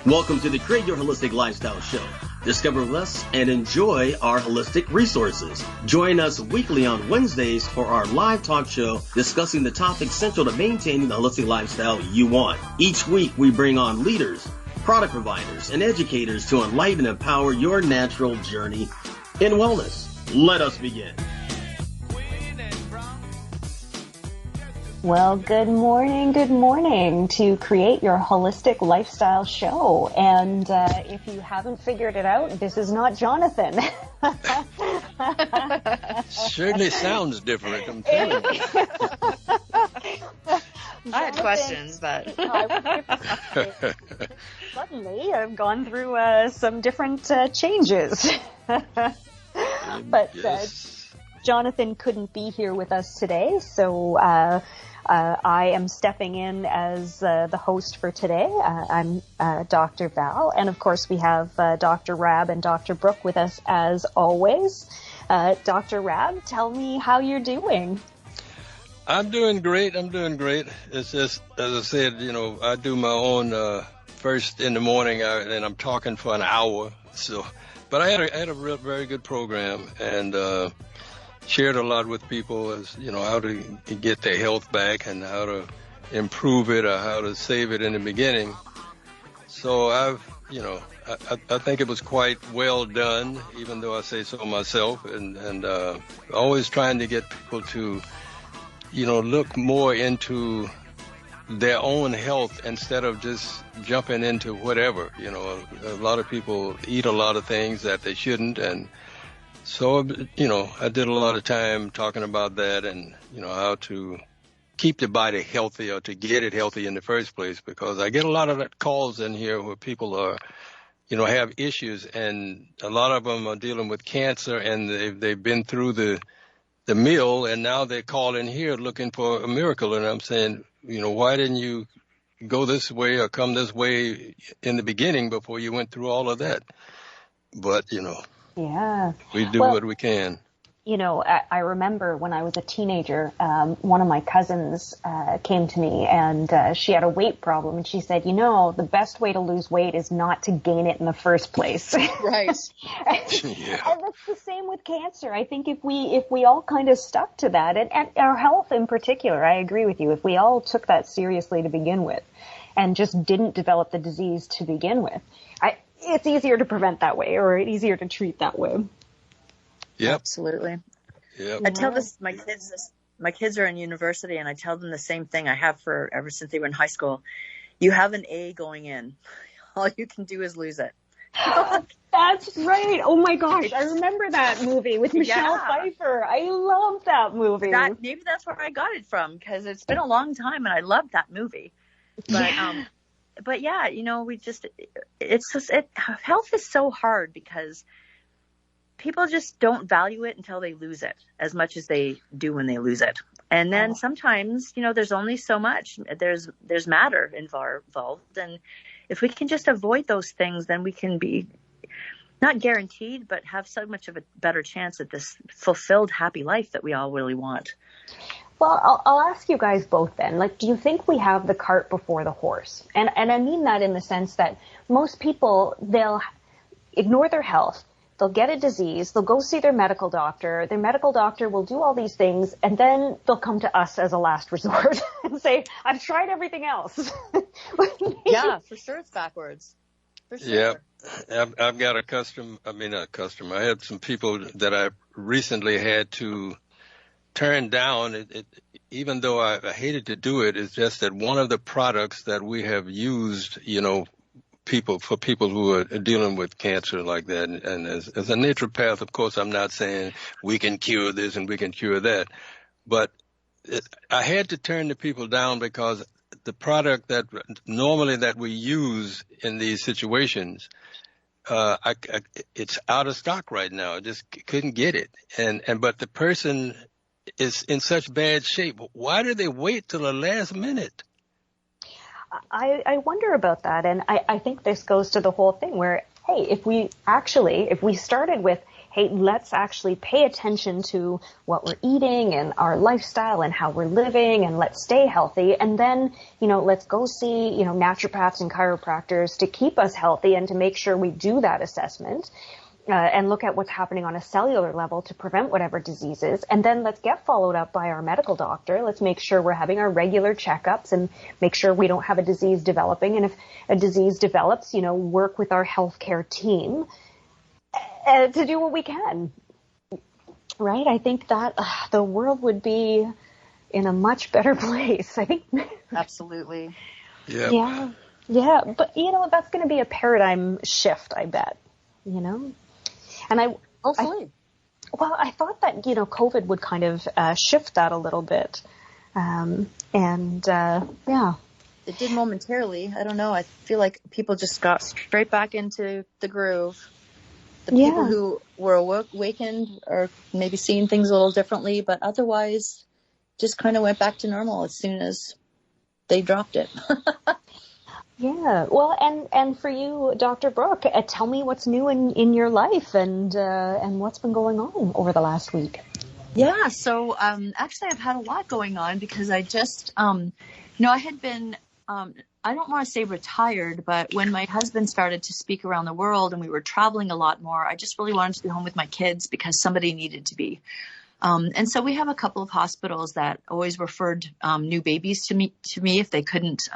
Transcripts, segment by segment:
Welcome to the Create Your Holistic Lifestyle Show. Discover less and enjoy our holistic resources. Join us weekly on Wednesdays for our live talk show discussing the topics central to maintaining the holistic lifestyle you want. Each week we bring on leaders, product providers, and educators to enlighten and empower your natural journey in wellness. Let us begin. Well, good morning to Create Your Holistic Lifestyle Show. And if you haven't figured it out, this is not Johnathan. Certainly sounds different, I'm telling you. I had questions, but suddenly I've gone through some different changes. But Yes. Johnathan couldn't be here with us today, so I am stepping in as the host for today. I'm Dr. Val, and of course we have Dr. Rabb and Dr. Brookh with us as always. Dr. Rabb, tell me how you're doing. I'm doing great. It's just, as I said, I do my own first in the morning, and I'm talking for an hour. But I had a very good program, and shared a lot with people as, how to get their health back and how to improve it or how to save it in the beginning. So I think it was quite well done, even though I say so myself, and always trying to get people to, look more into their own health instead of just jumping into whatever. A lot of people eat a lot of things that they shouldn't, and so, I did a lot of time talking about that and, how to keep the body healthy or to get it healthy in the first place, because I get a lot of calls in here where people are, have issues, and a lot of them are dealing with cancer, and they've been through the mill, and now they call in here looking for a miracle. And I'm saying, why didn't you go this way or come this way in the beginning before you went through all of that? But, Yeah. we do what we can. I remember when I was a teenager, one of my cousins came to me, and she had a weight problem, and she said, the best way to lose weight is not to gain it in the first place. right. Yeah. And that's the same with cancer. I think if we all kind of stuck to that, and our health in particular, I agree with you, if we all took that seriously to begin with and just didn't develop the disease to begin with, it's easier to prevent that way, or easier to treat that way. Yep. Absolutely. Yep. I tell my kids are in university, and I tell them the same thing I have ever since they were in high school. You have an A going in. All you can do is lose it. That's right. Oh my gosh. I remember that movie with Michelle Pfeiffer. I love that movie. Maybe that's where I got it from, because it's been a long time and I loved that movie. But, But yeah, health is so hard because people just don't value it until they lose it as much as they do when they lose it. And then sometimes, there's only so much. There's matter involved. And if we can just avoid those things, then we can be not guaranteed, but have so much of a better chance at this fulfilled, happy life that we all really want. Well, I'll ask you guys both then. Do you think we have the cart before the horse? And I mean that in the sense that most people, they'll ignore their health. They'll get a disease. They'll go see their medical doctor. Their medical doctor will do all these things, and then they'll come to us as a last resort and say, I've tried everything else. Yeah, for sure it's backwards. For sure. Yeah. I've got I had some people that I recently had to turn down, even though I hated to do it. It's just that one of the products that we have used, for people who are dealing with cancer like that, and as a naturopath, of course, I'm not saying we can cure this and we can cure that, but I had to turn the people down because the product that normally that we use in these situations, it's out of stock right now. I just couldn't get it, but the person is in such bad shape. Why do they wait till the last minute? I wonder about that. And I think this goes to the whole thing where, hey, if we started with, hey, let's actually pay attention to what we're eating and our lifestyle and how we're living, and let's stay healthy. And then, let's go see, naturopaths and chiropractors to keep us healthy and to make sure we do that assessment. And look at what's happening on a cellular level to prevent whatever diseases. And then let's get followed up by our medical doctor. Let's make sure we're having our regular checkups and make sure we don't have a disease developing. And if a disease develops, work with our healthcare team to do what we can. Right? I think that the world would be in a much better place. I think. Absolutely. Yeah. Yeah. But, that's going to be a paradigm shift, I bet. And Hopefully. I thought that, COVID would kind of shift that a little bit. Yeah. It did momentarily. I don't know. I feel like people just got straight back into the groove. The people who were awakened or maybe seeing things a little differently, but otherwise just kind of went back to normal as soon as they dropped it. Yeah. Well, and for you, Dr. Brookh, tell me what's new in your life and what's been going on over the last week. Yeah. So, actually I've had a lot going on because I just, I had been, I don't want to say retired, but when my husband started to speak around the world and we were traveling a lot more, I just really wanted to be home with my kids because somebody needed to be. And so we have a couple of hospitals that always referred new babies to me if they couldn't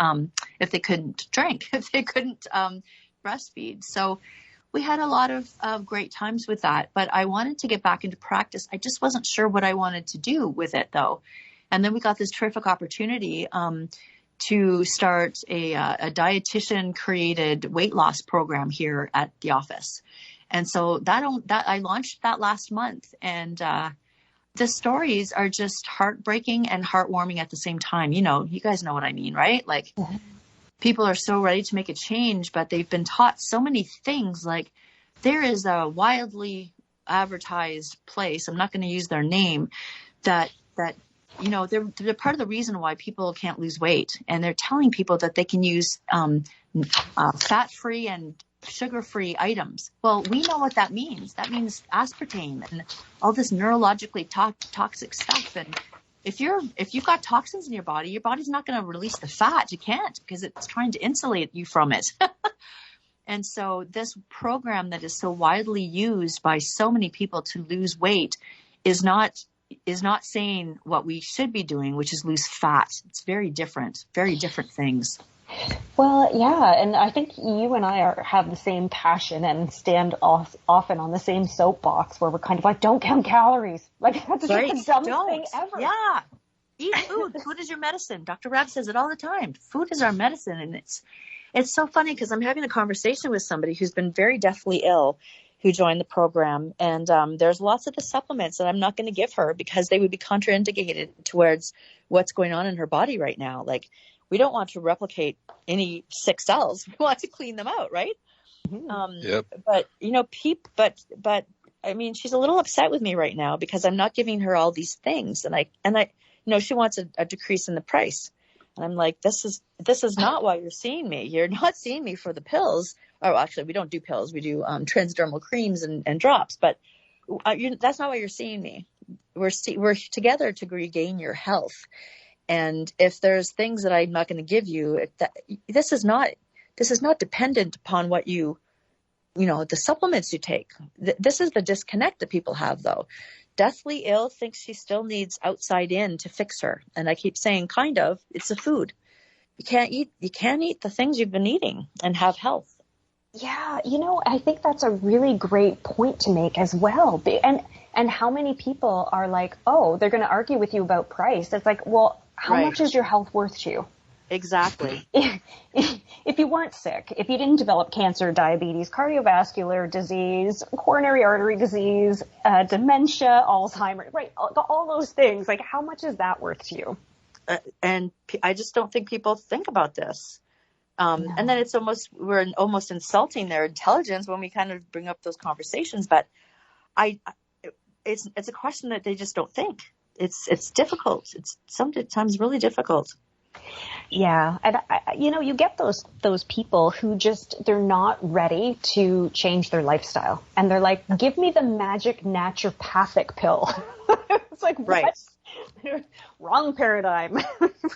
drink, if they couldn't breastfeed. So we had a lot of great times with that. But I wanted to get back into practice. I just wasn't sure what I wanted to do with it, though. And then we got this terrific opportunity to start a dietitian created weight loss program here at the office. And so that I launched that last month, and the stories are just heartbreaking and heartwarming at the same time. You guys know what I mean, right? Like, people are so ready to make a change, but they've been taught so many things. Like, there is a wildly advertised place, I'm not going to use their name, that they're part of the reason why people can't lose weight. And they're telling people that they can use fat-free and sugar-free items. Well, we know what that means. That means aspartame and all this neurologically toxic stuff. And if you've got toxins in your body's not going to release the fat. You can't, because it's trying to insulate you from it. And so this program that is so widely used by so many people to lose weight is not saying what we should be doing, which is lose fat. It's very different things. Well, yeah, and I think you and I have the same passion and stand often on the same soapbox where we're kind of like, don't count calories. Like, that's right. the dumbest thing ever. Yeah. Eat food. Food is your medicine. Dr. Rabb says it all the time. Food is our medicine. And it's so funny because I'm having a conversation with somebody who's been very deathly ill who joined the program. And there's lots of the supplements that I'm not going to give her because they would be contraindicated towards what's going on in her body right now. Like, we don't want to replicate any sick cells. We want to clean them out, right? Yep. But but I mean, she's a little upset with me right now because I'm not giving her all these things, and I she wants a decrease in the price, and I'm like, this is not why you're seeing me. You're not seeing me for the pills. Oh, actually, we don't do pills. We do transdermal creams and drops, but that's not why you're seeing me. We're together to regain your health. And if there's things that I'm not going to give you, this is not dependent upon what the supplements you take. This is the disconnect that people have, though. Deathly ill thinks she still needs outside in to fix her. And I keep saying, kind of, it's the food. You can't eat the things you've been eating and have health. Yeah, I think that's a really great point to make as well. And how many people are like, oh, they're going to argue with you about price. It's like, well, how much is your health worth to you? Exactly. If you weren't sick, if you didn't develop cancer, diabetes, cardiovascular disease, coronary artery disease, dementia, Alzheimer's, right? All those things, like, how much is that worth to you? And I just don't think people think about this. No. And then we're almost insulting their intelligence when we kind of bring up those conversations. But it's a question that they just don't think. It's difficult. It's sometimes really difficult. Yeah. And, you get those people who they're not ready to change their lifestyle. And they're like, give me the magic naturopathic pill. It's like, Right. What? Wrong paradigm.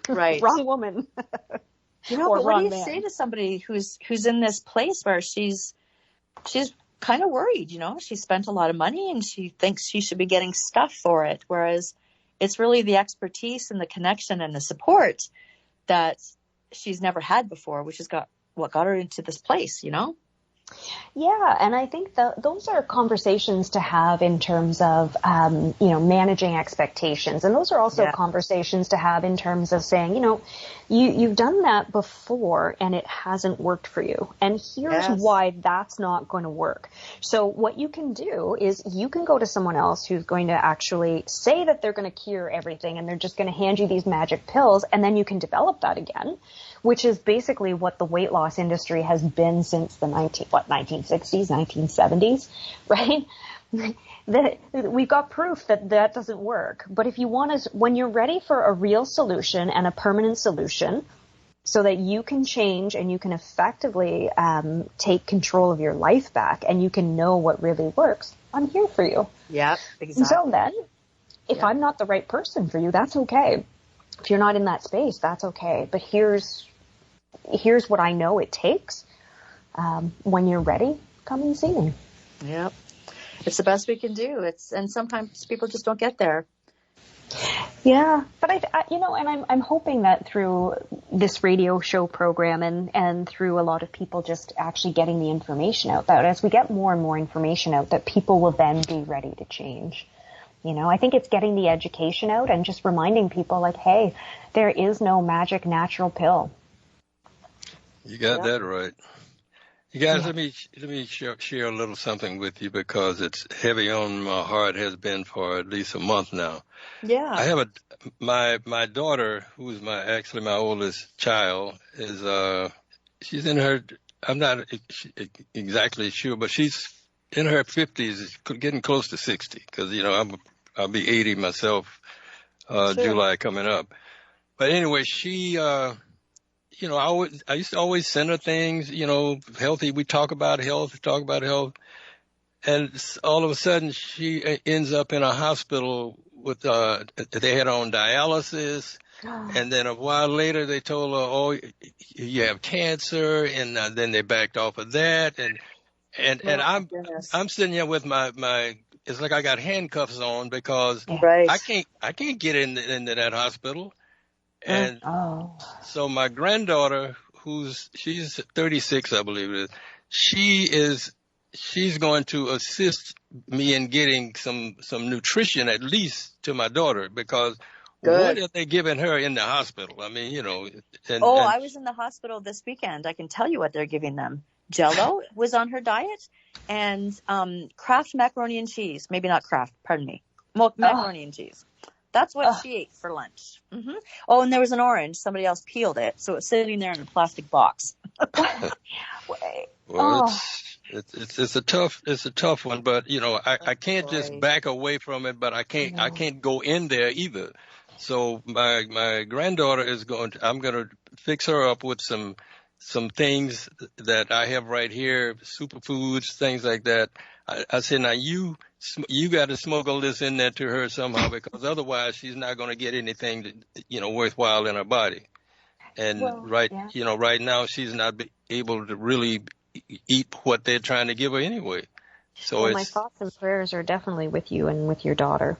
Right. Wrong woman. But what do you say to somebody who's in this place where she's kind of worried, she spent a lot of money and she thinks she should be getting stuff for it. Whereas it's really the expertise and the connection and the support that she's never had before, which has got her into this place, Yeah, and I think those are conversations to have in terms of, managing expectations. And those are also conversations to have in terms of saying, you've done that before and it hasn't worked for you. And here's why that's not going to work. So what you can do is you can go to someone else who's going to actually say that they're going to cure everything and they're just going to hand you these magic pills, and then you can develop that again, which is basically what the weight loss industry has been since the 1960s, 1970s, right? We've got proof that doesn't work. But if you when you're ready for a real solution and a permanent solution so that you can change and you can effectively take control of your life back and you can know what really works, I'm here for you. Yeah, exactly. Until then, if I'm not the right person for you, that's okay. If you're not in that space, that's okay. But here's what I know it takes. When you're ready, come and see me. Yep. It's the best we can do. And sometimes people just don't get there. Yeah, but I'm hoping that through this radio show program and through a lot of people just actually getting the information out, that as we get more and more information out, that people will then be ready to change. I think it's getting the education out and just reminding people like, hey, there is no magic natural pill. You got that right. You guys, let me share a little something with you because it's heavy on my heart, has been for at least a month now. Yeah. I have my daughter, who is my oldest child, is she's in her, I'm not exactly sure, but she's in her 50s, getting close to 60, because I'll be 80 myself, July coming up. But anyway, she I used to always send her things, healthy. We talk about health. And all of a sudden she ends up in a hospital with, they had her on dialysis. And then a while later they told her, oh, you have cancer. And then they backed off of that. And I'm sitting here with my, it's like I got handcuffs on because I can't get into that hospital. And so my granddaughter, she's 36, I believe it is, she's going to assist me in getting some nutrition at least to my daughter, because what are they giving her in the hospital? I mean, I was in the hospital this weekend. I can tell you what they're giving them. Jell-O was on her diet, and Kraft macaroni and cheese. Maybe not Kraft, pardon me. Macaroni and cheese. That's what she ate for lunch. Mm-hmm. Oh, and there was an orange. Somebody else peeled it, so it's sitting there in a plastic box. Well, it's a tough one, but I can't just back away from it, but I can't go in there either. So my granddaughter I'm going to fix her up with some things that I have right here, superfoods, things like that. I said, now you got to smuggle this in there to her somehow, because otherwise she's not going to get anything worthwhile in her body. And right now she's not able to really eat what they're trying to give her anyway. So my thoughts and prayers are definitely with you and with your daughter.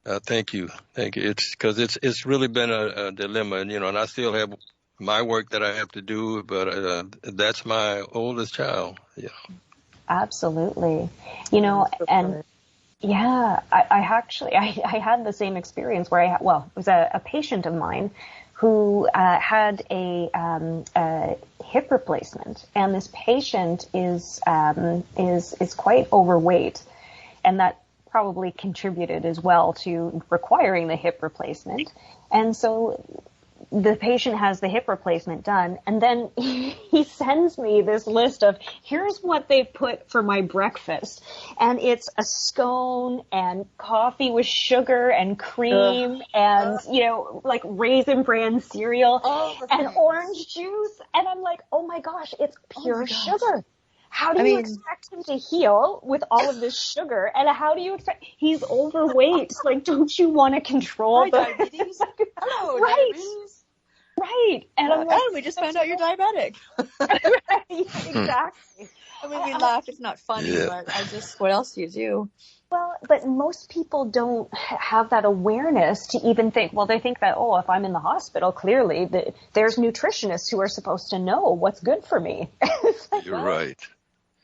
Thank you. It's because it's really been a dilemma, and I still have my work that I have to do, but that's my oldest child. Yeah. Absolutely. And yeah, I had the same experience where it was a patient of mine who had a hip replacement, and this patient is quite overweight, and that probably contributed as well to requiring the hip replacement. And so the patient has the hip replacement done, and then he sends me this list of, here's what they put for my breakfast. And it's a scone and coffee with sugar and cream and, like Raisin Bran cereal and orange juice. And I'm like, oh my gosh, it's pure sugar. How do you expect him to heal with all of this sugar? And how do you expect, he's overweight. Like, don't you want to control diabetes? Hello, right. diabetes. Right. And I'm like, we just found out you're diabetic. Right, exactly. I mean, we laugh. It's not funny, but what else do you do? Well, but most people don't have that awareness to even think, well, they think that, if I'm in the hospital, clearly there's nutritionists who are supposed to know what's good for me. Like, you're right.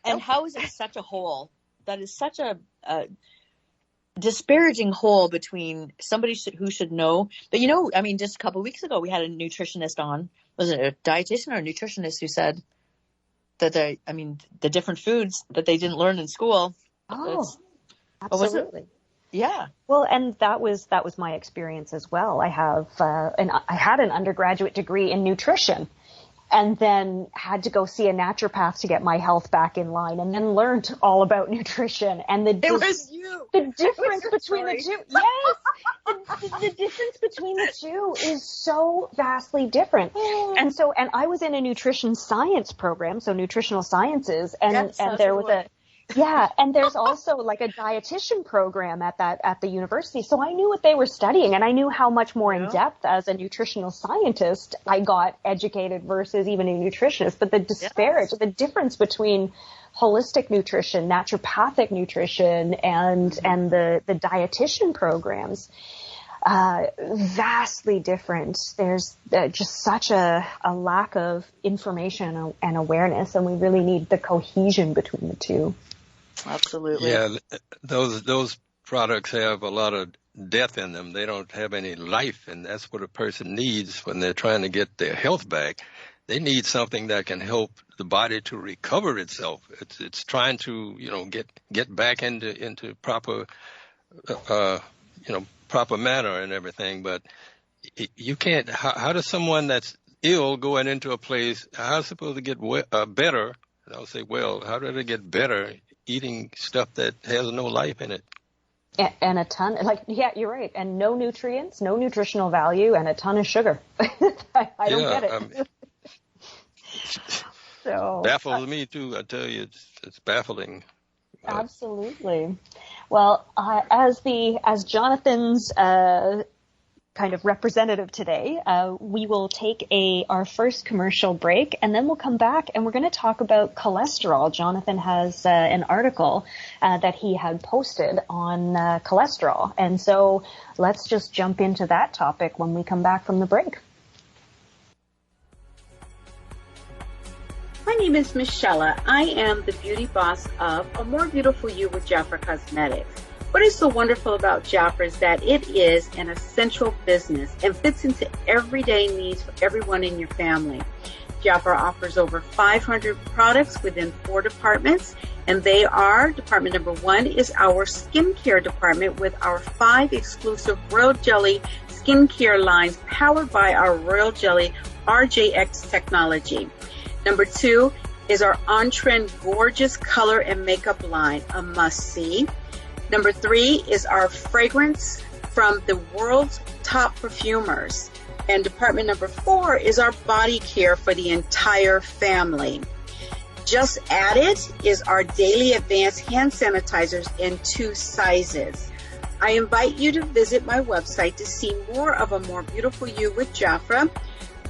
And how is it such a hole? That is such a disparaging hole between somebody who should know. But, just a couple of weeks ago, we had a nutritionist on. Was it a dietitian or a nutritionist who said that the different foods that they didn't learn in school. Absolutely. Yeah. Well, and that was my experience as well. I had an undergraduate degree in nutrition, and then had to go see a naturopath to get my health back in line, and then learned all about nutrition and the difference between the two. Yes, the difference between the two is so vastly different. And I was in a nutrition science program, so nutritional sciences, and there was and there's also like a dietitian program at the university. So I knew what they were studying, and I knew how much more in depth as a nutritional scientist I got educated versus even a nutritionist. But the difference between holistic nutrition, naturopathic nutrition, and the dietitian programs, vastly different. There's just such a lack of information and awareness, and we really need the cohesion between the two. Absolutely. Yeah, those products have a lot of death in them. They don't have any life, and that's what a person needs when they're trying to get their health back. They need something that can help the body to recover itself. It's trying to get back into proper proper manner and everything. But you can't. How does someone that's ill going into a place? How is supposed to get better? And I'll say, how do they get better eating stuff that has no life in it? And a ton, you're right. And no nutrients, no nutritional value, and a ton of sugar. I don't get it. So baffles me too. I tell you, it's baffling. Absolutely. Well, as Johnathan's kind of representative today, we will take our first commercial break, and then we'll come back and we're going to talk about cholesterol. Johnathan has an article that he had posted on cholesterol, and so let's just jump into that topic when we come back from the break. My name is Michelle. I am the beauty boss of A More Beautiful You with Jafra Cosmetics. What is so wonderful about Jafra is that it is an essential business and fits into everyday needs for everyone in your family. Jafra offers over 500 products within 4 departments, and they are, department number 1 is our skincare department with our 5 exclusive Royal Jelly skincare lines powered by our Royal Jelly RJX technology. Number 2 is our on-trend gorgeous color and makeup line, a must-see. Number 3 is our fragrance from the world's top perfumers. And department number 4 is our body care for the entire family. Just added is our daily advanced hand sanitizers in 2 sizes. I invite you to visit my website to see more of A More Beautiful You with Jafra.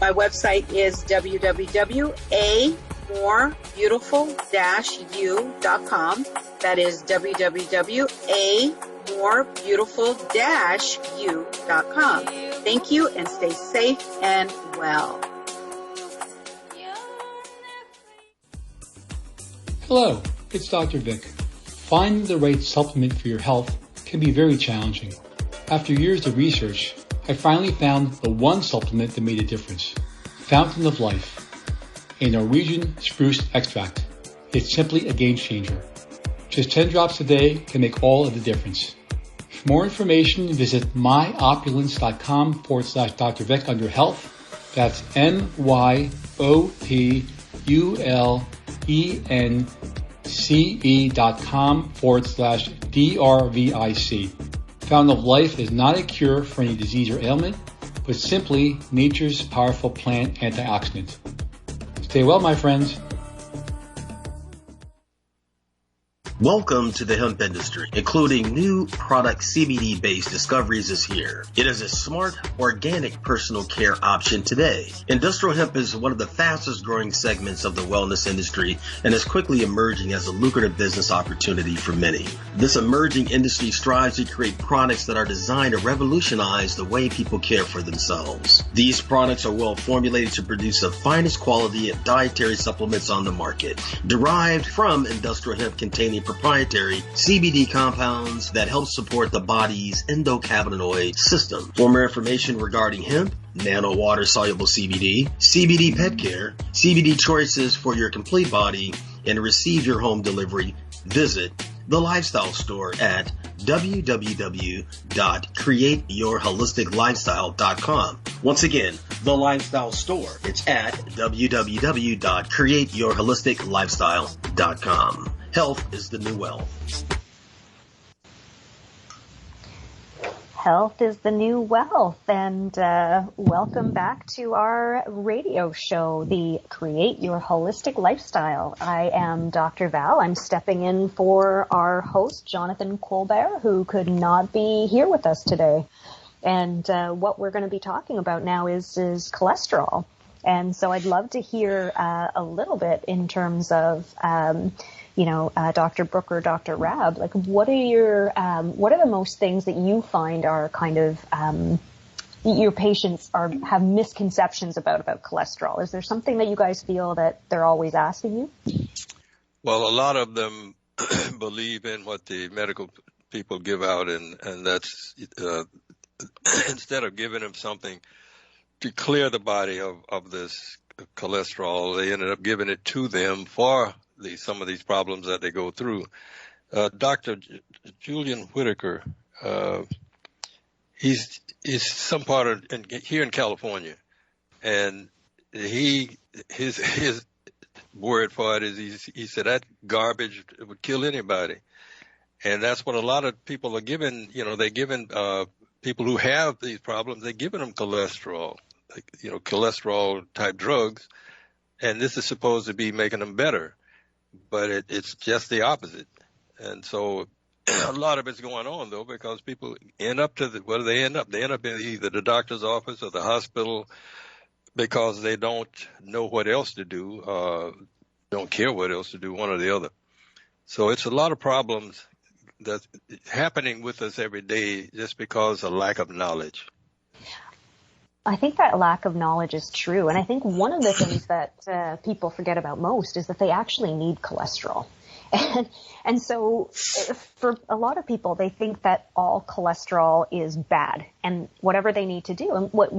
My website is www.amorebeautiful-u.com. That is www.amorebeautiful-u.com. Thank you, and stay safe and well. Hello, it's Dr. Vic. Finding the right supplement for your health can be very challenging. After years of research, I finally found the one supplement that made a difference. Fountain of Life, a Norwegian spruce extract. It's simply a game changer. Just 10 drops a day can make all of the difference. For more information, visit myopulence.com/Dr. Vic under health That's myopulence.com/DRVIC. Fountain of Life is not a cure for any disease or ailment, but simply nature's powerful plant antioxidant. Stay well, my friends. Welcome to the hemp industry, including new product CBD-based discoveries is here. It is a smart, organic personal care option today. Industrial hemp is one of the fastest growing segments of the wellness industry and is quickly emerging as a lucrative business opportunity for many. This emerging industry strives to create products that are designed to revolutionize the way people care for themselves. These products are well formulated to produce the finest quality of dietary supplements on the market, derived from industrial hemp containing proprietary CBD compounds that help support the body's endocannabinoid system. For more information regarding hemp, nano water soluble CBD, CBD pet care, CBD choices for your complete body, and receive your home delivery, visit The Lifestyle Store at www.createyourholisticlifestyle.com. Once again, The Lifestyle Store. It's at www.createyourholisticlifestyle.com. Health is the new wealth. Health is the new wealth, and welcome back to our radio show, the Create Your Holistic Lifestyle. I am Dr. Val. I'm stepping in for our host, Johnathan Colbert, who could not be here with us today. And what we're going to be talking about now is cholesterol. And so I'd love to hear a little bit in terms of Dr. Brookh or Dr. Rabb, like what are the most things that you find are kind of your patients have misconceptions about cholesterol? Is there something that you guys feel that they're always asking you? Well, a lot of them believe in what the medical people give out, and that's instead of giving them something to clear the body of this cholesterol, they ended up giving it to them for some of these problems that they go through. Dr. Julian Whitaker, he's some part of here in California, and his word for it is he said that garbage would kill anybody, and that's what a lot of people are giving. They're giving people who have these problems, they're giving them cholesterol, cholesterol type drugs, and this is supposed to be making them better. But it's just the opposite. And so a lot of it's going on, though, because people end up where do they end up? They end up in either the doctor's office or the hospital because they don't know what else to do, don't care what else to do, one or the other. So it's a lot of problems that's happening with us every day just because of lack of knowledge. I think that lack of knowledge is true. And I think one of the things that people forget about most is that they actually need cholesterol. And so for a lot of people, they think that all cholesterol is bad and whatever they need to do. And what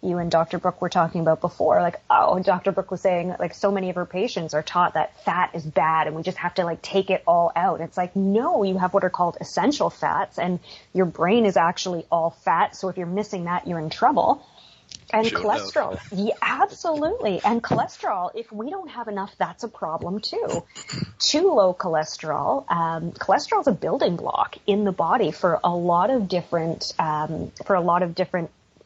you and Dr. Brookh were talking about before, Dr. Brookh was saying, so many of her patients are taught that fat is bad and we just have to take it all out. It's no, you have what are called essential fats and your brain is actually all fat. So if you're missing that, you're in trouble. And sure cholesterol, yeah, absolutely. And cholesterol, if we don't have enough, that's a problem too. Too low cholesterol. Cholesterol is a building block in the body for a lot of different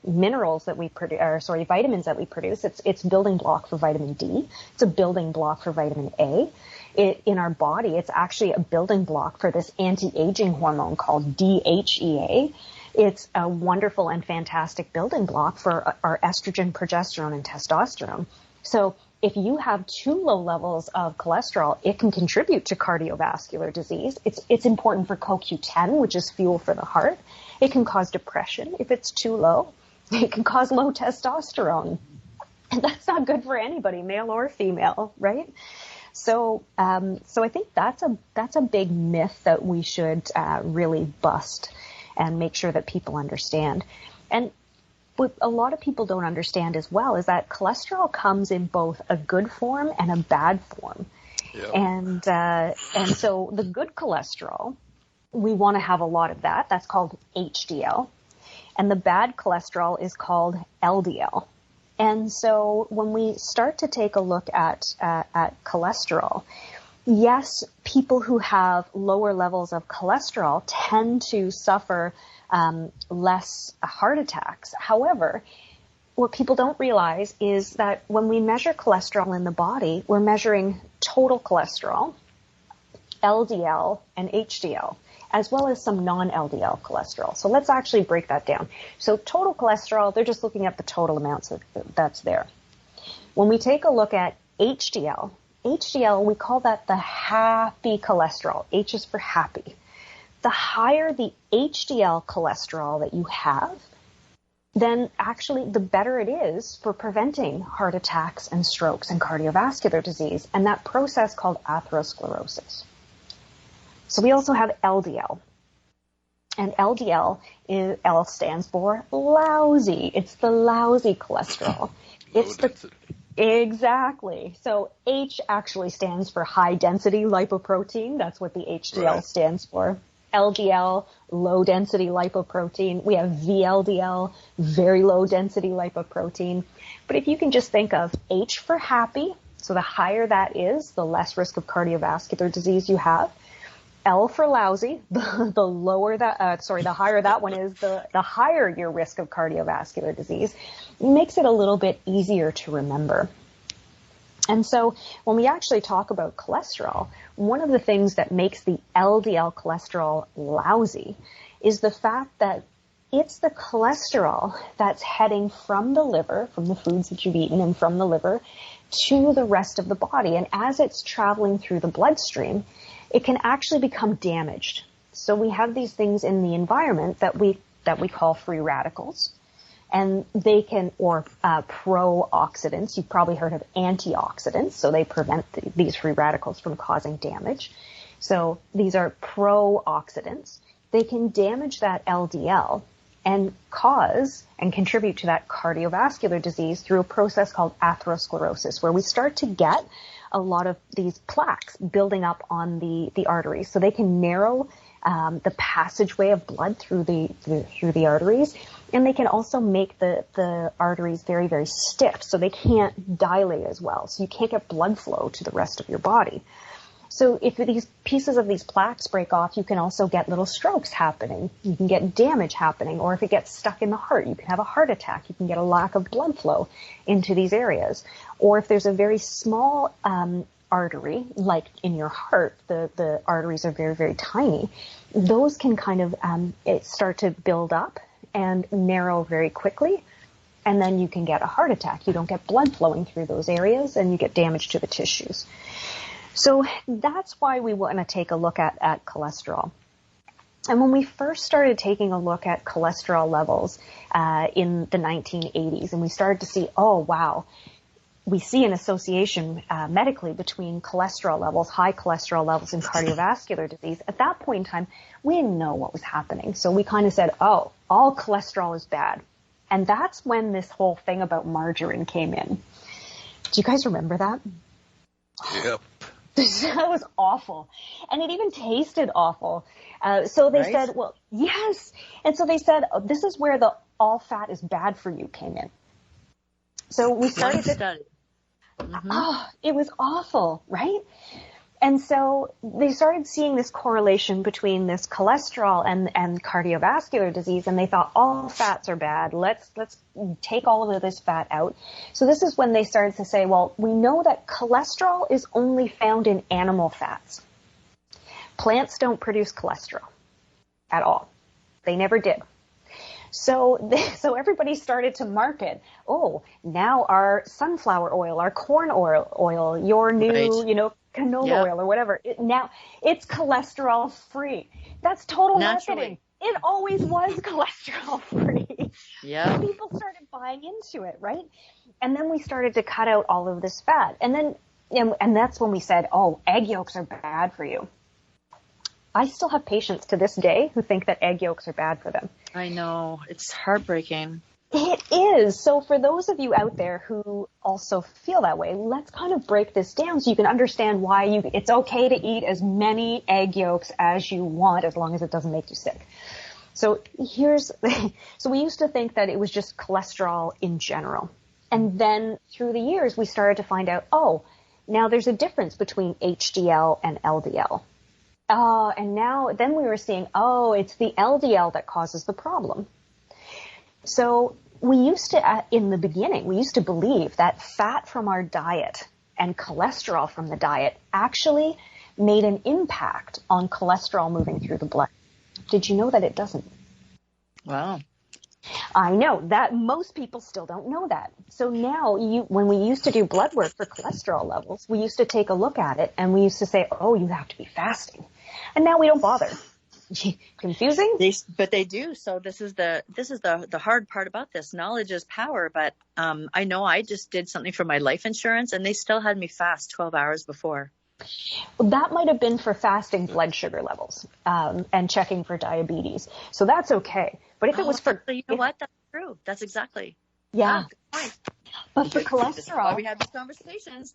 minerals that we produce, vitamins that we produce. It's building block for vitamin D. It's a building block for vitamin A. In our body, it's actually a building block for this anti-aging hormone called DHEA. It's a wonderful and fantastic building block for our estrogen, progesterone, and testosterone. So if you have too low levels of cholesterol, it can contribute to cardiovascular disease. It's important for CoQ10, which is fuel for the heart. It can cause depression if it's too low. It can cause low testosterone. And that's not good for anybody, male or female, right? So I think that's a big myth that we should really bust and make sure that people understand. And what a lot of people don't understand as well is that cholesterol comes in both a good form and a bad form. Yeah. And so the good cholesterol, we want to have a lot of that. That's called HDL. And the bad cholesterol is called LDL. And so when we start to take a look at cholesterol, yes, people who have lower levels of cholesterol tend to suffer less heart attacks. However, what people don't realize is that when we measure cholesterol in the body, we're measuring total cholesterol, LDL, and HDL, as well as some non-LDL cholesterol. So let's actually break that down. So total cholesterol, they're just looking at the total amounts that's there. When we take a look at HDL, we call that the happy cholesterol. H is for happy. The higher the HDL cholesterol that you have, then actually the better it is for preventing heart attacks and strokes and cardiovascular disease, and that process called atherosclerosis. So we also have LDL. And LDL, L stands for lousy. It's the lousy cholesterol. It's exactly. So H actually stands for high density lipoprotein. That's what the HDL stands for. LDL, low density lipoprotein. We have VLDL, very low density lipoprotein. But if you can just think of H for happy, so the higher that is, the less risk of cardiovascular disease you have. L for lousy, the higher that one is, the higher your risk of cardiovascular disease. It makes it a little bit easier to remember. And so when we actually talk about cholesterol, one of the things that makes the LDL cholesterol lousy is the fact that it's the cholesterol that's heading from the liver, from the foods that you've eaten and from the liver, to the rest of the body. And as it's traveling through the bloodstream, it can actually become damaged. So we have these things in the environment that we call free radicals, and they can, or pro-oxidants. You've probably heard of antioxidants, so they prevent these free radicals from causing damage. So these are pro-oxidants. They can damage that LDL and cause and contribute to that cardiovascular disease through a process called atherosclerosis, where we start to get a lot of these plaques building up on the arteries. So they can narrow the passageway of blood through the arteries, and they can also make the arteries very, very stiff, so they can't dilate as well. So you can't get blood flow to the rest of your body. So if these pieces of these plaques break off, you can also get little strokes happening. You can get damage happening, or if it gets stuck in the heart, you can have a heart attack. You can get a lack of blood flow into these areas. Or if there's a very small artery, like in your heart, the arteries are very, very tiny. Those can kind of start to build up and narrow very quickly, and then you can get a heart attack. You don't get blood flowing through those areas, and you get damage to the tissues. So that's why we want to take a look at cholesterol. And when we first started taking a look at cholesterol levels in the 1980s, and we started to see, oh, wow, we see an association medically between cholesterol levels, high cholesterol levels, and cardiovascular disease. At that point in time, we didn't know what was happening. So we kind of said, oh, all cholesterol is bad. And that's when this whole thing about margarine came in. Do you guys remember that? Yep. That was awful. And it even tasted awful. So they said, well, yes. And so they said, oh, this is where the all fat is bad for you came in. So we started to, oh, it was awful, right? And so they started seeing this correlation between this cholesterol and cardiovascular disease, and they thought all fats are bad. Let's take all of this fat out. So this is when they started to say, well, we know that cholesterol is only found in animal fats. Plants don't produce cholesterol at all. They never did. So everybody started to market, oh, now our sunflower oil, our corn oil, your new, canola oil or whatever. Now it's cholesterol free. That's total marketing. It always was cholesterol free. Yeah. People started buying into it, right? And then we started to cut out all of this fat. And then, and that's when we said, oh, egg yolks are bad for you. I still have patients to this day who think that egg yolks are bad for them. I know. It's heartbreaking. It is. So for those of you out there who also feel that way, let's kind of break this down so you can understand why it's okay to eat as many egg yolks as you want as long as it doesn't make you sick. So so we used to think that it was just cholesterol in general. And then through the years, we started to find out, oh, now there's a difference between HDL and LDL. And then we were seeing, oh, it's the LDL that causes the problem. So we used to, in the beginning, we used to believe that fat from our diet and cholesterol from the diet actually made an impact on cholesterol moving through the blood. Did you know that it doesn't? Wow. I know that most people still don't know that. So now when we used to do blood work for cholesterol levels, we used to take a look at it and we used to say, oh, you have to be fasting. And now we don't bother. Confusing? But they do. So this is the hard part about this. Knowledge is power. But I know I just did something for my life insurance and they still had me fast 12 hours before. Well, that might have been for fasting blood sugar levels and checking for diabetes. So that's okay. But if it was for... You know what? That's true. That's exactly. Yeah. But for cholesterol... we have these conversations.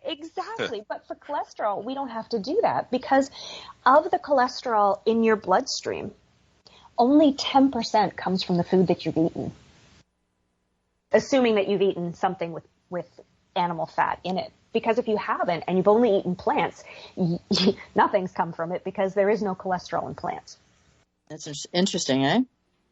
Exactly. But for cholesterol, we don't have to do that because of the cholesterol in your bloodstream, only 10% comes from the food that you've eaten. Assuming that you've eaten something with animal fat in it. Because if you haven't and you've only eaten plants, nothing's come from it because there is no cholesterol in plants. That's interesting, eh?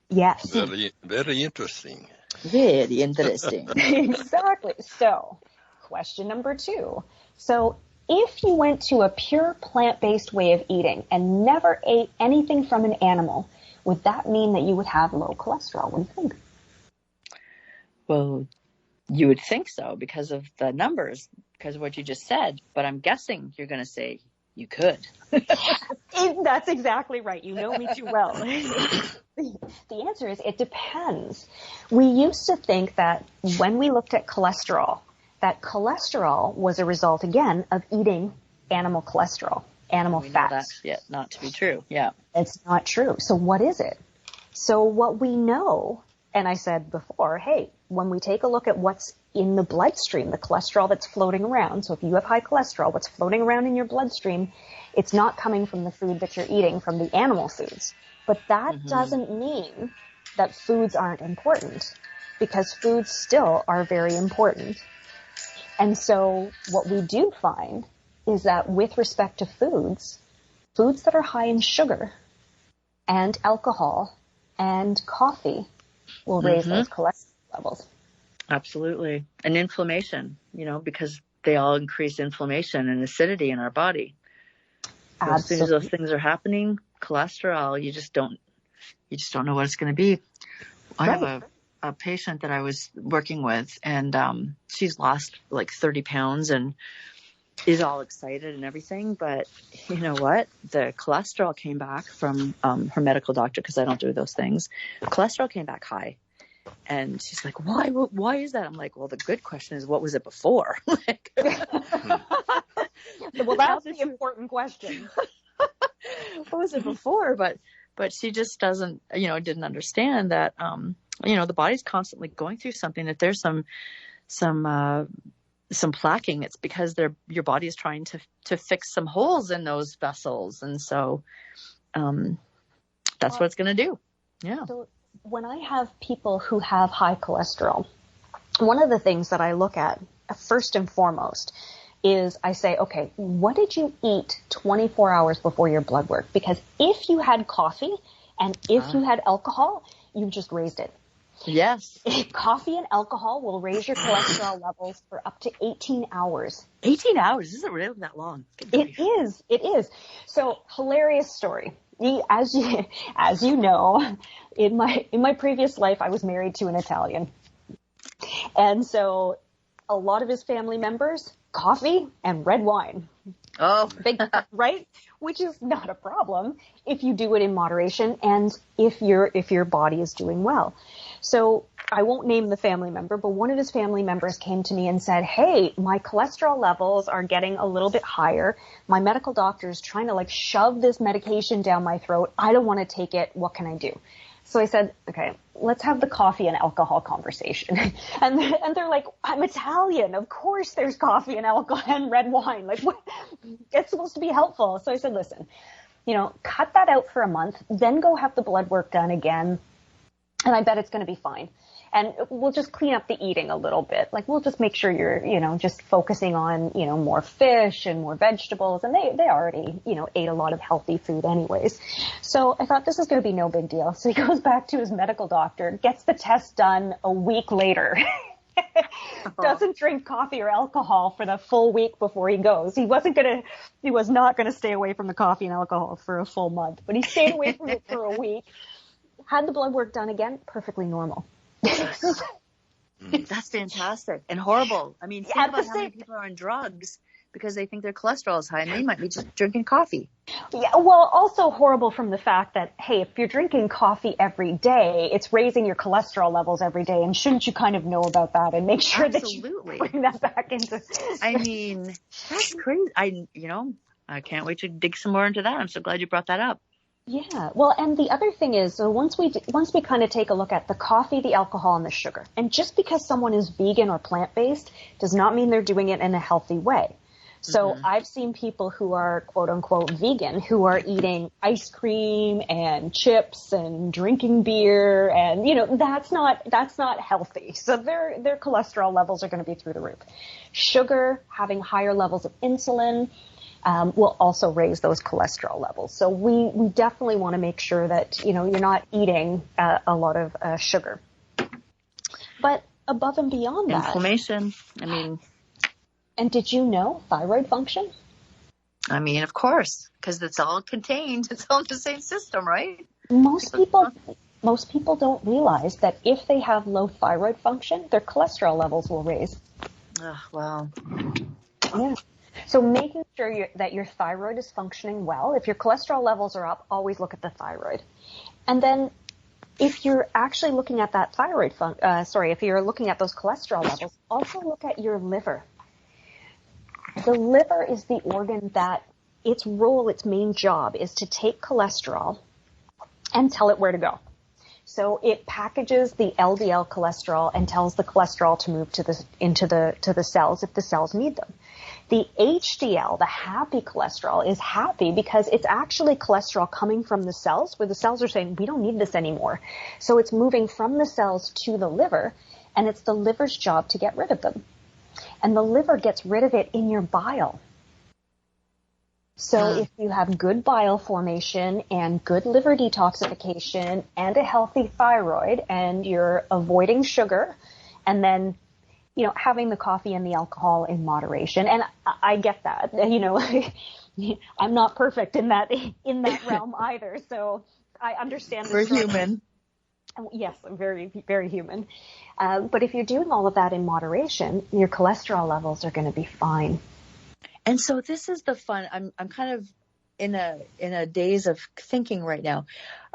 Yes. Very, very interesting. Very interesting. Exactly. So, question number 2. So, if you went to a pure plant-based way of eating and never ate anything from an animal, would that mean that you would have low cholesterol? What do you think? Well, you would think so because of the numbers, because of what you just said. But I'm guessing you're going to say you could. That's exactly right. You know me too well. The answer is it depends. We used to think that when we looked at cholesterol, that cholesterol was a result, again, of eating animal cholesterol, animal fats. That's yet not to be true. Yeah. It's not true. So what is it? So what we know, and I said before, hey, when we take a look at what's in the bloodstream, the cholesterol that's floating around, so if you have high cholesterol, what's floating around in your bloodstream, it's not coming from the food that you're eating, from the animal foods. But that doesn't mean that foods aren't important, because foods still are very important. And so what we do find is that with respect to foods that are high in sugar and alcohol and coffee will raise those cholesterol levels. Absolutely. And inflammation, because they all increase inflammation and acidity in our body. So as soon as those things are happening, cholesterol, you just don't know what it's going to be. I have a patient that I was working with, and she's lost like 30 pounds and is all excited and everything. But you know what? The cholesterol came back from her medical doctor, because I don't do those things. Cholesterol came back high. And she's like, why is that? I'm like, well, the good question is, what was it before? Well, that's the important question. What was it before? But she just didn't understand that, the body's constantly going through something, that there's some plaquing. It's because your body is trying to fix some holes in those vessels. And so, that's what it's going to do. Yeah. So when I have people who have high cholesterol, one of the things that I look at first and foremost is I say, okay, what did you eat 24 hours before your blood work? Because if you had coffee and if you had alcohol, you've just raised it. Yes. Coffee and alcohol will raise your cholesterol levels for up to 18 hours. 18 hours? Is it really that long? It is. So, hilarious story. As you know, in my previous life, I was married to an Italian. And so a lot of his family members, coffee and red wine. Oh, right? Which is not a problem if you do it in moderation and if your body is doing well. So I won't name the family member, but one of his family members came to me and said, hey, my cholesterol levels are getting a little bit higher. My medical doctor is trying to shove this medication down my throat. I don't want to take it. What can I do? So I said, okay, let's have the coffee and alcohol conversation. And they're like, I'm Italian. Of course there's coffee and alcohol and red wine. What? It's supposed to be helpful. So I said, listen, cut that out for a month, then go have the blood work done again. And I bet it's going to be fine. And we'll just clean up the eating a little bit. Like, we'll just make sure you're, just focusing on, more fish and more vegetables. And they already, ate a lot of healthy food anyways. So I thought this is going to be no big deal. So he goes back to his medical doctor, gets the test done a week later. Doesn't drink coffee or alcohol for the full week before he goes. He was not going to stay away from the coffee and alcohol for a full month, but he stayed away from it for a week. Had the blood work done again, perfectly normal. That's fantastic and horrible. I mean, think about how many people are on drugs because they think their cholesterol is high and they might be just drinking coffee. Yeah, well, also horrible from the fact that, hey, if you're drinking coffee every day, it's raising your cholesterol levels every day. And shouldn't you kind of know about that and make sure that you bring that back into... I mean, that's crazy. I can't wait to dig some more into that. I'm so glad you brought that up. Yeah. Well, and the other thing is, so once we kind of take a look at the coffee, the alcohol, and the sugar, and just because someone is vegan or plant-based does not mean they're doing it in a healthy way. So I've seen people who are quote unquote vegan who are eating ice cream and chips and drinking beer, and that's not healthy. So their cholesterol levels are going to be through the roof. Sugar, having higher levels of insulin, will also raise those cholesterol levels. So we definitely want to make sure that, you're not eating a lot of sugar. But above and beyond that. Inflammation. And did you know thyroid function? Of course, because it's all contained. It's all in the same system, right? Most people don't realize that if they have low thyroid function, their cholesterol levels will raise. Oh, wow. Yeah. So making sure that your thyroid is functioning well. If your cholesterol levels are up, always look at the thyroid. And then if you're actually looking at that if you're looking at those cholesterol levels, also look at your liver. The liver is the organ that its main job is to take cholesterol and tell it where to go. So it packages the LDL cholesterol and tells the cholesterol to move to the cells if the cells need them. The HDL, the happy cholesterol, is happy because it's actually cholesterol coming from the cells where the cells are saying, we don't need this anymore. So it's moving from the cells to the liver, and it's the liver's job to get rid of them. And the liver gets rid of it in your bile. So if you have good bile formation and good liver detoxification and a healthy thyroid and you're avoiding sugar and then, having the coffee and the alcohol in moderation. And I get that, I'm not perfect in that realm either. So I understand. We're human. Yes, I'm very, very human. But if you're doing all of that in moderation, your cholesterol levels are going to be fine. And so this is the fun. I'm kind of in a daze of thinking right now.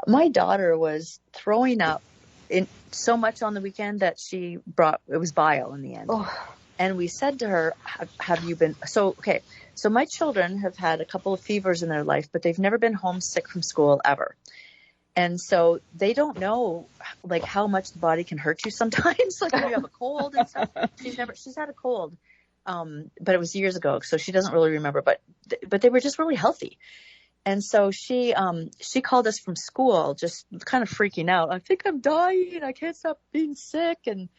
My daughter was throwing up in so much on the weekend that it was bile in the end. Oh. And we said to her, have you been, so my children have had a couple of fevers in their life, but they've never been homesick from school ever. And so they don't know how much the body can hurt you sometimes. Like when you have a cold and stuff. She's had a cold. But it was years ago, so she doesn't really remember, but they were just really healthy. And so she called us from school, just kind of freaking out. I think I'm dying. I can't stop being sick. And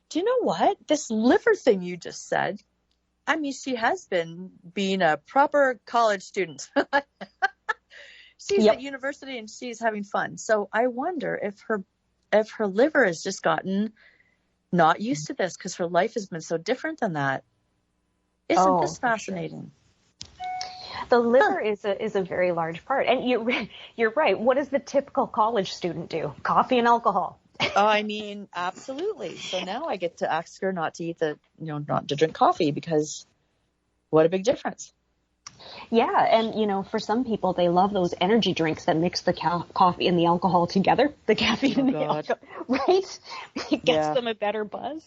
do you know what? This liver thing you just said, she has been being a proper college student. She's at university and she's having fun. So I wonder if her liver has just gotten not used to this because her life has been so different than that. Isn't this fascinating? The liver is a very large part. And you're right. What does the typical college student do? Coffee and alcohol. Absolutely. So now I get to ask her not to eat not to drink coffee because what a big difference. Yeah. And, for some people, they love those energy drinks that mix the coffee and the alcohol together. The caffeine and the alcohol, right? It gets them a better buzz.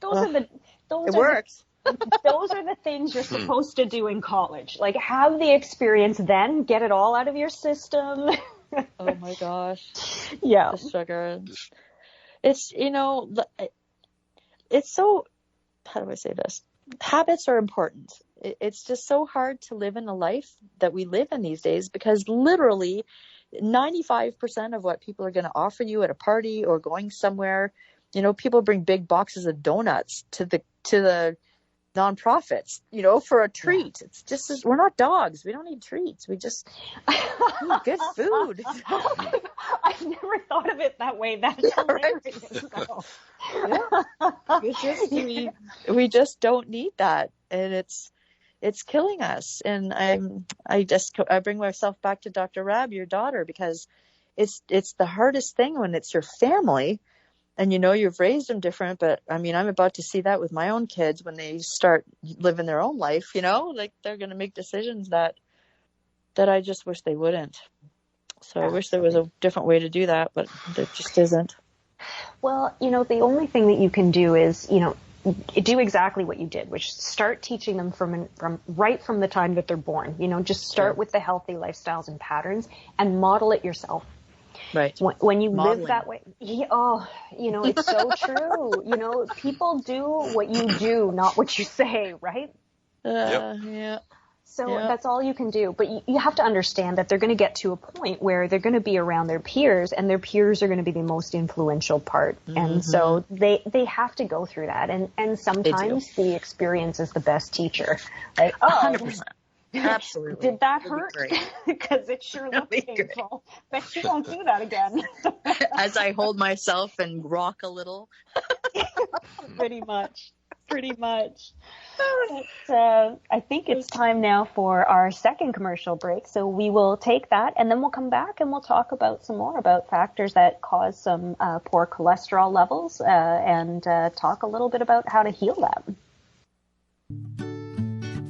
It works. Those are the things you're supposed to do in college. Have the experience then, get it all out of your system. Oh my gosh. Yeah. The sugar. It's, it's so, how do I say this? Habits are important. It's just so hard to live in a life that we live in these days because literally 95% of what people are going to offer you at a party or going somewhere people bring big boxes of donuts to the nonprofits, for a treat. Yeah. It's just, we're not dogs. We don't need treats. We just need good food. I've never thought of it that way. That's hilarious. Right? We just don't need that. And it's killing us. And I bring myself back to Dr. Rabb, your daughter, because it's the hardest thing when it's your family. And you've raised them different, but I'm about to see that with my own kids when they start living their own life, like they're going to make decisions that I just wish they wouldn't. So I wish there was a different way to do that, but there just isn't. Well, the only thing that you can do is, do exactly what you did, which start teaching them from right from the time that they're born. Just start with the healthy lifestyles and patterns and model it yourself. Right. When you live that way, it's so true. People do what you do, not what you say, right? Yeah. So that's all you can do. But you have to understand that they're going to get to a point where they're going to be around their peers, and their peers are going to be the most influential part. Mm-hmm. And so they have to go through that. And sometimes the experience is the best teacher. Like, 100%. Absolutely. Did that hurt? Because it sure looked painful. Bet you won't do that again. As I hold myself and rock a little. Pretty much. But, I think it's time now for our second commercial break. So we will take that, and then we'll come back and we'll talk about some more about factors that cause some poor cholesterol levels, and talk a little bit about how to heal them.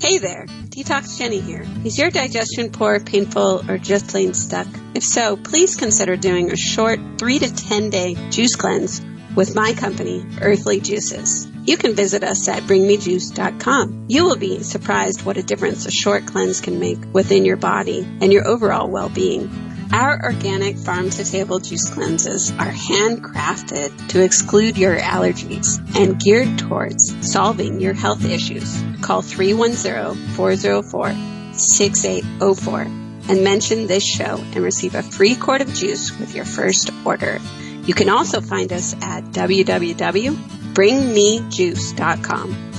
Hey there, Detox Jenny here. Is your digestion poor, painful, or just plain stuck? If so, please consider doing a short 3 to 10 day juice cleanse with my company, Earthly Juices. You can visit us at bringmejuice.com. You will be surprised what a difference a short cleanse can make within your body and your overall well-being. Our organic farm-to-table juice cleanses are handcrafted to exclude your allergies and geared towards solving your health issues. Call 310-404-6804 and mention this show and receive a free quart of juice with your first order. You can also find us at www.bringmejuice.com.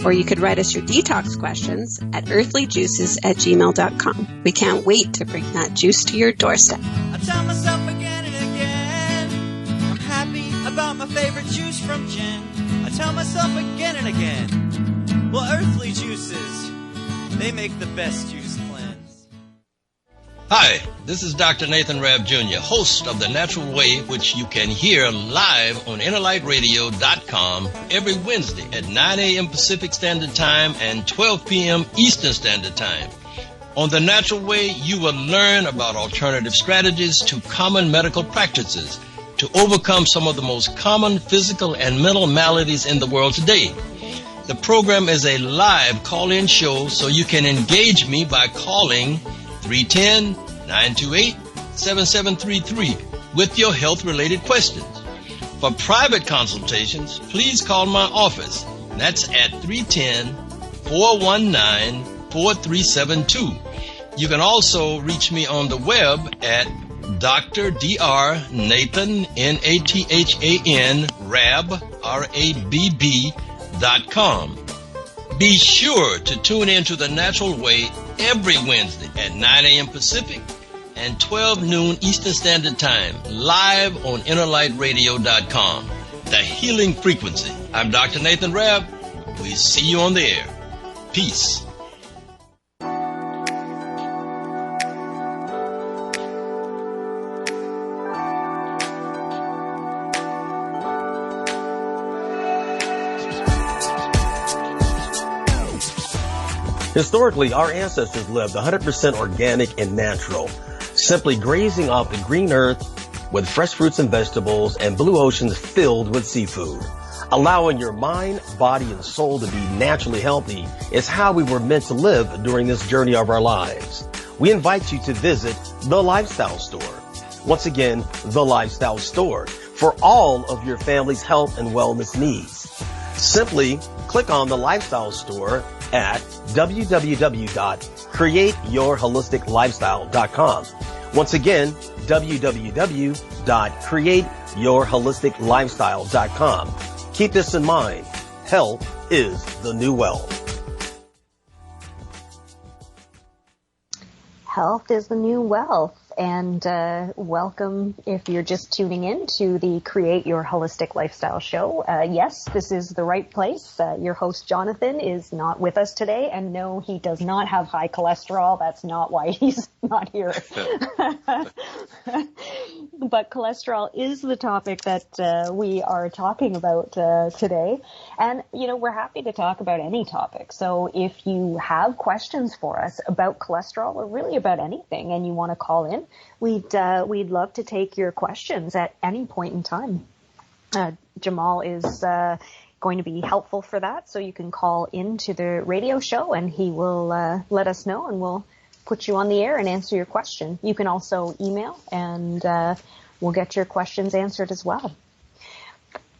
Or you could write us your detox questions at earthlyjuices@gmail.com. We can't wait to bring that juice to your doorstep. I tell myself again and again, I'm happy about my favorite juice from gin. I tell myself again and again, well, Earthly Juices, they make the best juice cleanse. Hi, this is Dr. Nathan Rabb Jr., host of The Natural Way, which you can hear live on InnerlightRadio.com every Wednesday at 9 a.m. Pacific Standard Time and 12 p.m. Eastern Standard Time. On The Natural Way, you will learn about alternative strategies to common medical practices to overcome some of the most common physical and mental maladies in the world today. The program is a live call-in show, so you can engage me by calling 310-928-7733 with your health-related questions. For private consultations, please call my office. That's at 310-419-4372. You can also reach me on the web at Dr. Dr. Nathan, Nathan, Rabb, Rabb.com. Be sure to tune in to The Natural Way every Wednesday at 9 a.m. Pacific and 12 noon Eastern Standard Time, live on InnerlightRadio.com. The Healing Frequency. I'm Dr. Nathan Rabb. We see you on the air. Peace. Historically, our ancestors lived 100% organic and natural, simply grazing off the green earth with fresh fruits and vegetables and blue oceans filled with seafood. Allowing your mind, body, and soul to be naturally healthy is how we were meant to live during this journey of our lives. We invite you to visit The Lifestyle Store. Once again, The Lifestyle Store, for all of your family's health and wellness needs. Simply click on The Lifestyle Store at www.createyourholisticlifestyle.com. Once again, www.createyourholisticlifestyle.com. yourholisticlifestyle.com. Keep this in mind. Health is the new wealth. Health is the new wealth. And welcome if you're just tuning in to the Create Your Holistic Lifestyle show. Yes, this is the right place. Your host, Johnathan, is not with us today. And no, he does not have high cholesterol. That's not why he's not here. But cholesterol is the topic that we are talking about today. And, you know, we're happy to talk about any topic. So if you have questions for us about cholesterol or really about anything and you want to call in, we'd love to take your questions at any point in time. Jamal is going to be helpful for that, so you can call into the radio show and he will let us know and we'll put you on the air and answer your question. You can also email and we'll get your questions answered as well.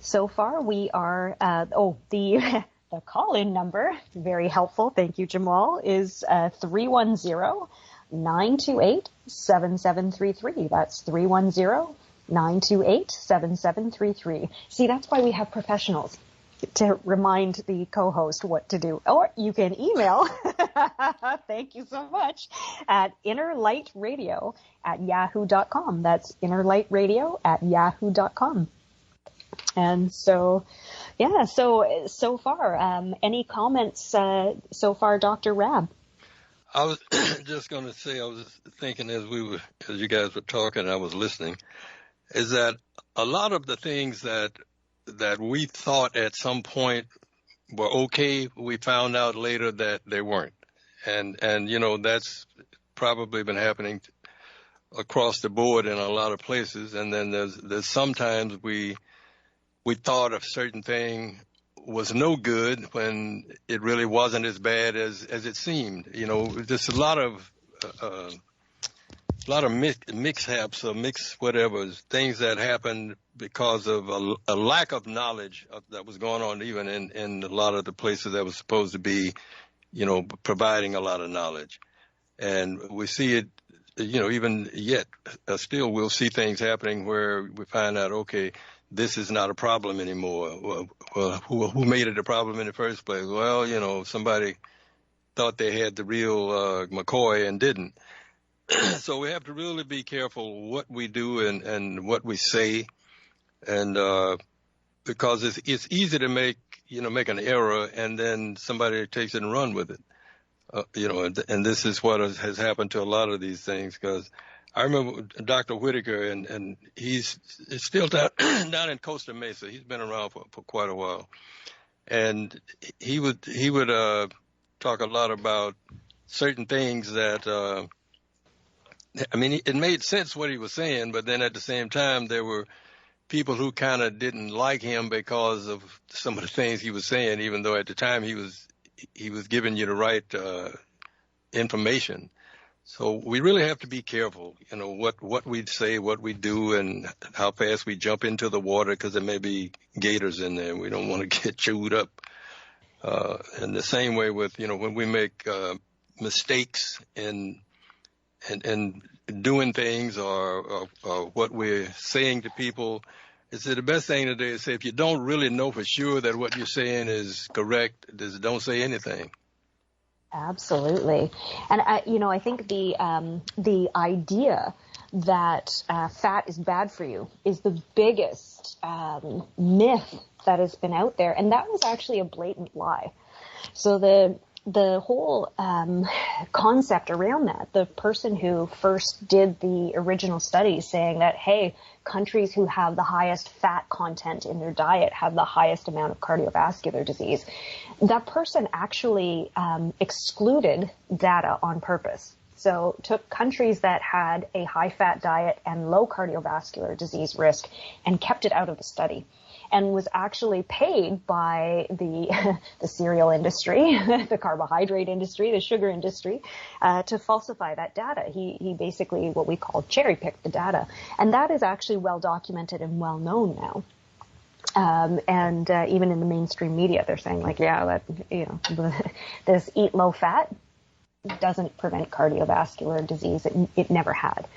So far we are, the call-in number, very helpful, thank you Jamal, is 310-928-7733. That's 310-928-7733. See, that's why we have professionals to remind the co-host what to do. Or you can email, thank you so much, at innerlightradio@yahoo.com. That's innerlightradio@yahoo.com. And so, yeah, so far, any comments so far, Dr. Rabb? I was just going to say, I was thinking as you guys were talking, I was listening, is that a lot of the things that we thought at some point were okay, we found out later that they weren't. And you know, that's probably been happening across the board in a lot of places. And then there's sometimes we thought a certain thing was no good when it really wasn't as bad as it seemed. You know, just a lot of mix-haps or things that happened because of a lack of knowledge that was going on even in a lot of the places that was supposed to be, you know, providing a lot of knowledge. And we see it, you know, even yet, still we'll see things happening where we find out, okay, this is not a problem anymore. Well, who made it a problem in the first place? Well, you know, somebody thought they had the real McCoy and didn't. So we have to really be careful what we do and what we say, and because it's easy to make an error and then somebody takes it and run with it. You know, and this is what has happened to a lot of these things, because I remember Dr. Whitaker, and he's still down in Costa Mesa. He's been around for quite a while, and he would talk a lot about certain things that I mean, it made sense what he was saying, but then at the same time there were people who kind of didn't like him because of some of the things he was saying, even though at the time he was giving you the right information. So we really have to be careful, you know, what we say, what we do, and how fast we jump into the water, because there may be gators in there. We don't want to get chewed up. And the same way with, you know, when we make mistakes in doing things or what we're saying to people, it's the best thing to do is say, if you don't really know for sure that what you're saying is correct, just don't say anything. Absolutely. And I think the idea that fat is bad for you is the biggest myth that has been out there, and that was actually a blatant lie. So the whole concept around that, the person who first did the original study saying that, hey, countries who have the highest fat content in their diet have the highest amount of cardiovascular disease, that person actually excluded data on purpose. So took countries that had a high fat diet and low cardiovascular disease risk and kept it out of the study, and was actually paid by the cereal industry, the carbohydrate industry, the sugar industry, to falsify that data. He basically, what we call, cherry-picked the data. And that is actually well documented and well known now. And even in the mainstream media, they're saying, like, yeah, that, you know, this eat low fat, doesn't prevent cardiovascular disease. It never had.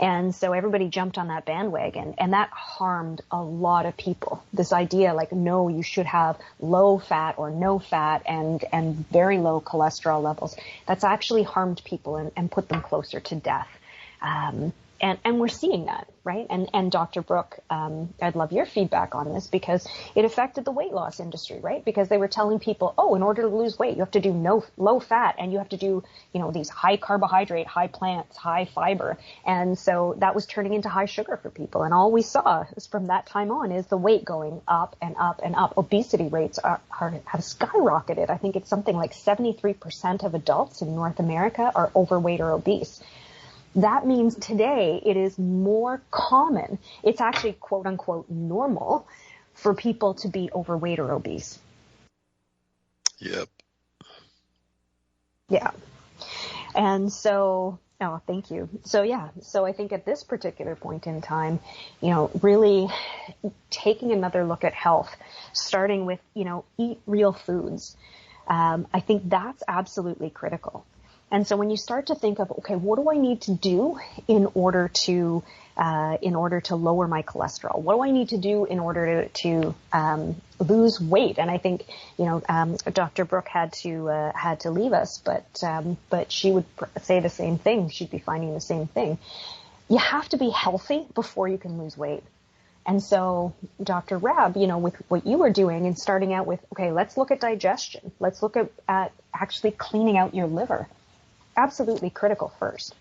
And so everybody jumped on that bandwagon, and that harmed a lot of people. This idea like, no, you should have low fat or no fat and very low cholesterol levels. That's actually harmed people and put them closer to death. And we're seeing that, right? And Dr. Brookh, I'd love your feedback on this, because it affected the weight loss industry, right? Because they were telling people, oh, in order to lose weight, you have to do low fat, and you have to do, these high carbohydrate, high plants, high fiber. And so that was turning into high sugar for people. And all we saw is from that time on is the weight going up and up and up. Obesity rates have skyrocketed. I think it's something like 73% of adults in North America are overweight or obese. That means today it is more common. It's actually, quote unquote, normal for people to be overweight or obese. Yep. Yeah. And so, thank you. So I think at this particular point in time, really taking another look at health, starting with, eat real foods. I think that's absolutely critical. And so when you start to think of, okay, what do I need to do in order to lower my cholesterol? What do I need to do in order to lose weight? And I think, Dr. Brookh had to leave us, but she would say the same thing. She'd be finding the same thing. You have to be healthy before you can lose weight. And so, Dr. Rabb, with what you were doing and starting out with, okay, let's look at digestion. Let's look at actually cleaning out your liver. Absolutely critical first.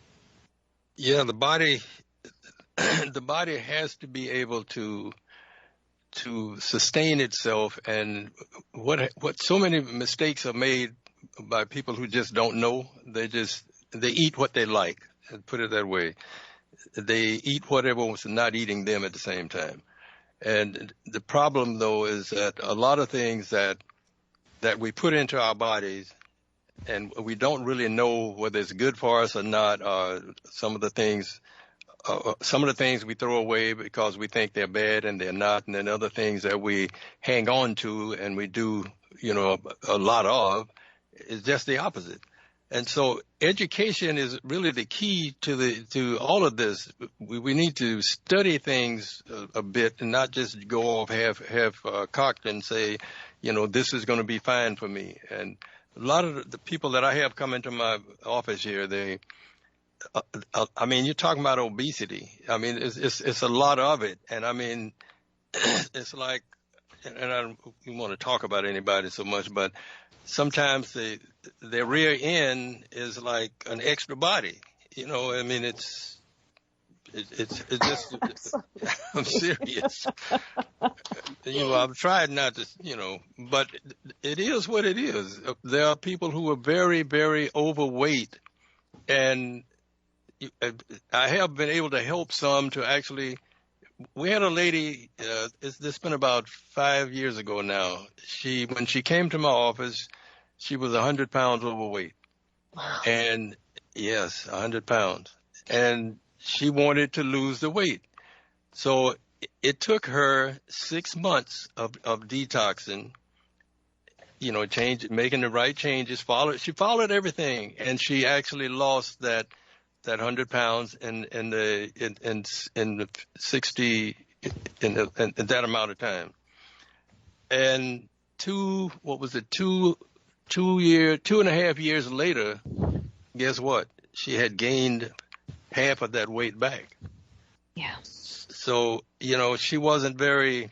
Yeah, the body has to be able to sustain itself, and what so many mistakes are made by people who just don't know. They eat what they like, and put it that way. They eat whatever was not eating them at the same time. And the problem though is that a lot of things that we put into our bodies, and we don't really know whether it's good for us or not. Some of the things we throw away because we think they're bad and they're not, and then other things that we hang on to and we do, a lot of, is just the opposite. And so education is really the key to all of this. We need to study things a bit and not just go off half cocked and say, this is going to be fine for me. And a lot of the people that I have come into my office here, you're talking about obesity. It's a lot of it. And it's like, and I don't want to talk about anybody so much, but sometimes their rear end is like an extra body. It's just, I'm serious. I've tried not to, but it is what it is. There are people who are very, very overweight, and I have been able to help some to actually. We had a lady, it's been about 5 years ago now. When she came to my office, she was 100 pounds overweight. Wow. And yes, 100 pounds. And she wanted to lose the weight. So it took her 6 months of detoxing, making the right changes, she followed everything. And she actually lost that 100 pounds in that amount of time. And 2.5 years later, guess what? She had gained half of that weight back. Yeah. So, she wasn't very,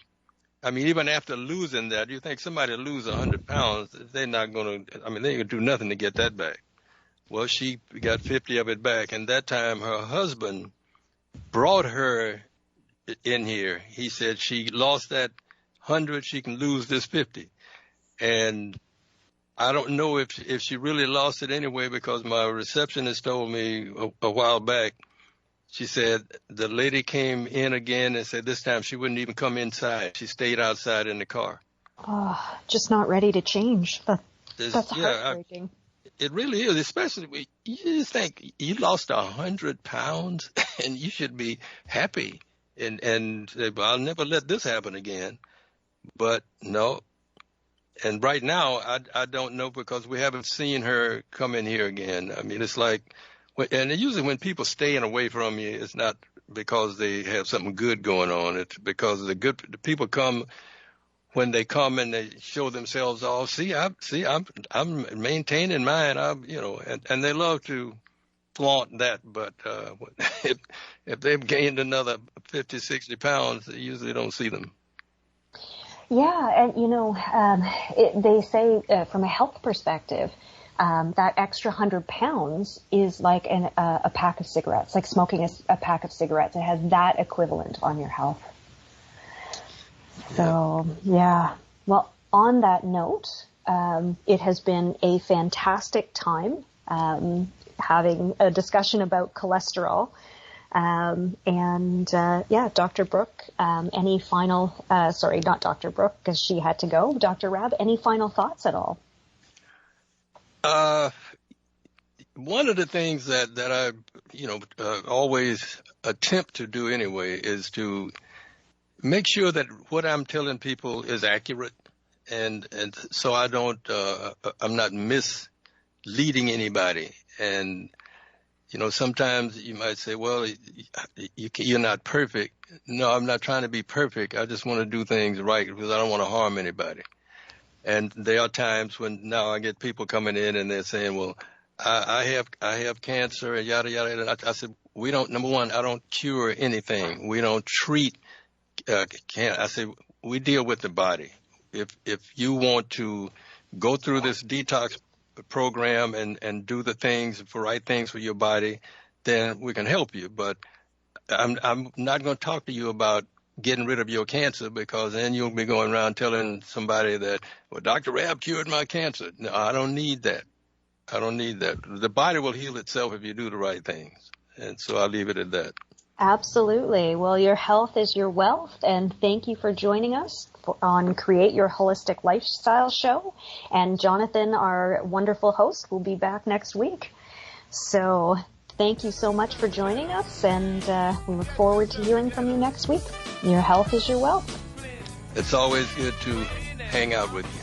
even after losing that, you think somebody lose 100 pounds, they're not going to, they ain't do nothing to get that back. Well, she got 50 of it back, and that time her husband brought her in here. He said she lost that 100, she can lose this 50. And I don't know if she really lost it anyway, because my receptionist told me a while back, she said the lady came in again and said this time she wouldn't even come inside. She stayed outside in the car. Oh, just not ready to change. That's heartbreaking. It really is, especially when you just think you lost 100 pounds and you should be happy and say, I'll never let this happen again. But no, And right now, I don't know because we haven't seen her come in here again. I mean, it's like, and usually when people staying away from you, it's not because they have something good going on. It's because the people come. When they come and they show themselves off, I'm maintaining mine. And they love to flaunt that. But if they've gained another 50, 60 pounds, they usually don't see them. Yeah, and they say from a health perspective, that extra 100 pounds is like a pack of cigarettes, like smoking a pack of cigarettes. It has that equivalent on your health. So, yeah. Well, on that note, it has been a fantastic time having a discussion about cholesterol. Dr. Brookh, any final, not Dr. Brookh, because she had to go. Dr. Rabb, any final thoughts at all? One of the things that I, always attempt to do anyway is to make sure that what I'm telling people is accurate, and so I don't, I'm not misleading anybody. And sometimes you might say, well, you're not perfect. No, I'm not trying to be perfect. I just want to do things right because I don't want to harm anybody. And there are times when now I get people coming in and they're saying, well, I have cancer and yada, yada. And I said, number one, I don't cure anything. We don't treat I say we deal with the body. If you want to go through this detox program and do the right things for your body, then we can help you. But I'm not going to talk to you about getting rid of your cancer, because then you'll be going around telling somebody that, well, Dr. Rabb cured my cancer. No, I don't need that. The body will heal itself if you do the right things. And so I'll leave it at that. Absolutely. Well, your health is your wealth, and thank you for joining us on Create Your Holistic Lifestyle Show. And Johnathan, our wonderful host, will be back next week. So thank you so much for joining us, and we look forward to hearing from you next week. Your health is your wealth. It's always good to hang out with you.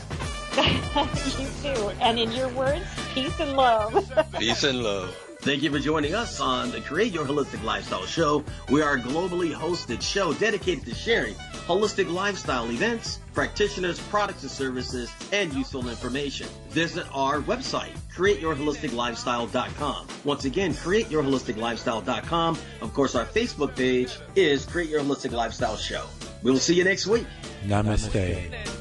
You too. And in your words, peace and love. Peace and love. Thank you for joining us on the Create Your Holistic Lifestyle Show. We are a globally hosted show dedicated to sharing holistic lifestyle events, practitioners, products and services, and useful information. Visit our website, createyourholisticlifestyle.com. Once again, createyourholisticlifestyle.com. Of course, our Facebook page is Create Your Holistic Lifestyle Show. We'll see you next week. Namaste.